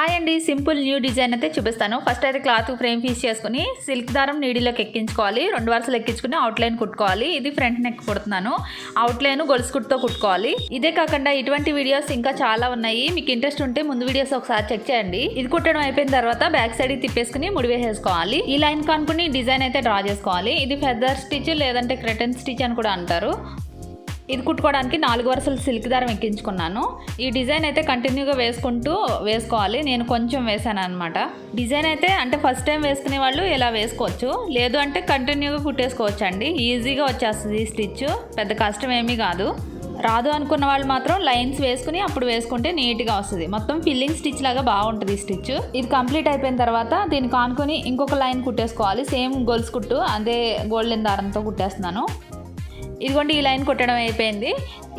Hi అండి, simple new design అయితే చూపిస్తాను. ఫస్ట్ అయితే క్లాత్ ఫ్రేమ్ పీస్ చేసుకుని సిల్క్ దారం నీడిలోకి ఎక్కించుకోవాలి. 2 వరుసలు ఎక్కించుకుని అవుట్లైన్ కుట్టుకోవాలి. ఇది ఫ్రంట్ నెక్ కుడుతున్నాను. అవుట్లైన్ గొలుసు కుట్టుతో కుట్టుకోవాలి. ఇదే కాకుండా ఇటువంటి వీడియోస్ ఇంకా చాలా ఉన్నాయి. మీకు ఇంట్రెస్ట్ ఉంటే ముందు వీడియోస్ ఒకసారి చెక్ చేయండి. ఇది కుట్టడం అయిపోయిన తర్వాత బ్యాక్ సైడ్ తిప్పేసుకుని ముడివేసేసుకోవాలి. ఈ లైన్ కానుకుని డిజైన్ అయితే డ్రా చేసుకోవాలి. ఇది ఫెదర్ స్టిచ్ లేదంటే క్రెటన్ స్టిచ్ అని కూడా అంటారు. ఇది కుట్టుకోవడానికి 4 వరుసలు సిల్క్ దారం ఎక్కించుకున్నాను. ఈ డిజైన్ అయితే కంటిన్యూగా వేసుకోవాలి. నేను కొంచెం వేసాను అనమాట. డిజైన్ అయితే అంటే ఫస్ట్ టైం వేసుకునే వాళ్ళు ఇలా వేసుకోవచ్చు, లేదు అంటే కంటిన్యూగా కుట్టేసుకోవచ్చు అండి. ఈజీగా వచ్చేస్తుంది ఈ స్టిచ్, పెద్ద కష్టం ఏమీ కాదు. రాదు అనుకున్న వాళ్ళు మాత్రం లైన్స్ వేసుకుని అప్పుడు వేసుకుంటే నీట్గా వస్తుంది. మొత్తం ఫిల్లింగ్ స్టిచ్ లాగా బాగుంటుంది ఈ స్టిచ్. ఇది కంప్లీట్ అయిపోయిన తర్వాత దీనికి ఆనుకొని ఇంకొక లైన్ కుట్టేసుకోవాలి. సేమ్ గొలుసు కుట్టు, అదే గోల్డెన్ దారంతో కుట్టేస్తున్నాను. ఇదిగోండి, ఈ లైన్ కుట్టడం అయిపోయింది.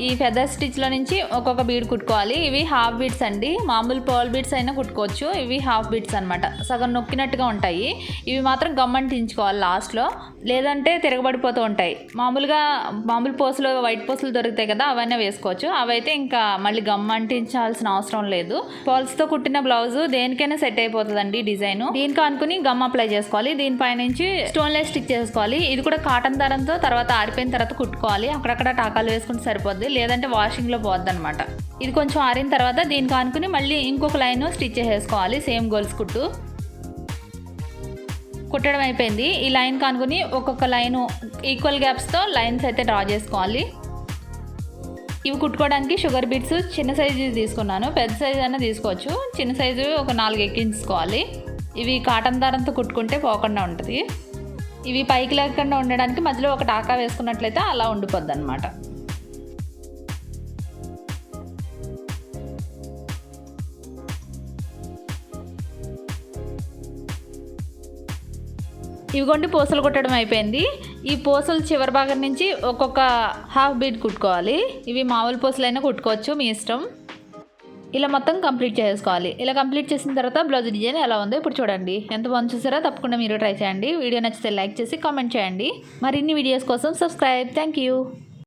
ఈ ఫెదర్ స్టిచ్లో నుంచి ఒక్కొక్క బీడ్ కుట్టుకోవాలి. ఇవి హాఫ్ బీడ్స్ అండి. మామూలు పర్ల్ బీడ్స్ అయినా కుట్టుకోవచ్చు. ఇవి హాఫ్ బీడ్స్ అనమాట, సగం నొక్కినట్టుగా ఉంటాయి. ఇవి మాత్రం గమ్మంటించుకోవాలి లాస్ట్లో, లేదంటే తిరగబడిపోతూ ఉంటాయి. మామూలు పోసులు, వైట్ పోసులు దొరుకుతాయి కదా, అవన్నీ వేసుకోవచ్చు. అవైతే ఇంకా మళ్ళీ గమ్మంటించాల్సిన అవసరం లేదు. పర్ల్స్తో కుట్టిన బ్లౌజ్ దేనికైనా సెట్ అయిపోతుందండి డిజైన్. దీనికి అనుకుని గమ్ అప్లై చేసుకోవాలి. దీనిపై నుంచి స్టోన్లెస్ స్టిచ్ చేసుకోవాలి. ఇది కూడా కాటన్ దారంతో తర్వాత ఆరిపోయిన తర్వాత కుట్టుకోవాలి. అక్కడక్కడ టాకాలు వేసుకుంటే సరిపోద్ది, లేదంటే వాషింగ్లో పోద్ది అనమాట. ఇది కొంచెం ఆరిన తర్వాత దీనికి అనుకుని మళ్ళీ ఇంకొక లైన్ స్టిచ్ చేసుకోవాలి. సేమ్ గొలుసు కుట్టు కుట్టడం అయిపోయింది. ఈ లైన్ కానుకుని ఒక్కొక్క లైను ఈక్వల్ గ్యాప్స్తో లైన్స్ అయితే డ్రా చేసుకోవాలి. ఇవి కుట్టుకోవడానికి షుగర్ బీడ్స్ చిన్న సైజు తీసుకున్నాను. పెద్ద సైజు అయినా తీసుకోవచ్చు. చిన్న సైజు ఒక 4 ఎక్కించుకోవాలి. ఇవి కాటన్ దారంతో కుట్టుకుంటే పోకుండా ఉంటుంది. ఇవి పైకి లేకుండా ఉండడానికి మధ్యలో ఒక టాకా వేసుకున్నట్లయితే అలా ఉండిపోద్ది అనమాట. ఇవిగోండి, పూసలు కుట్టడం అయిపోయింది. ఈ పూసలు చివరి భాగం నుంచి ఒక్కొక్క హాఫ్ బీడ్ కుట్టుకోవాలి. ఇవి మామూలు పూసలైనా కుట్టుకోవచ్చు, మీ ఇష్టం. ఇలా మొత్తం కంప్లీట్ చేసుకోవాలి. ఇలా కంప్లీట్ చేసిన తర్వాత బ్లౌజ్ డిజైన్ ఎలా ఉందో ఇప్పుడు చూడండి. ఎంత బాగుంది చూసారా? తప్పకుండా మీరు ట్రై చేయండి. వీడియో నచ్చితే లైక్ చేసి కామెంట్ చేయండి. మరిన్ని వీడియోస్ కోసం సబ్స్క్రైబ్. Thank you.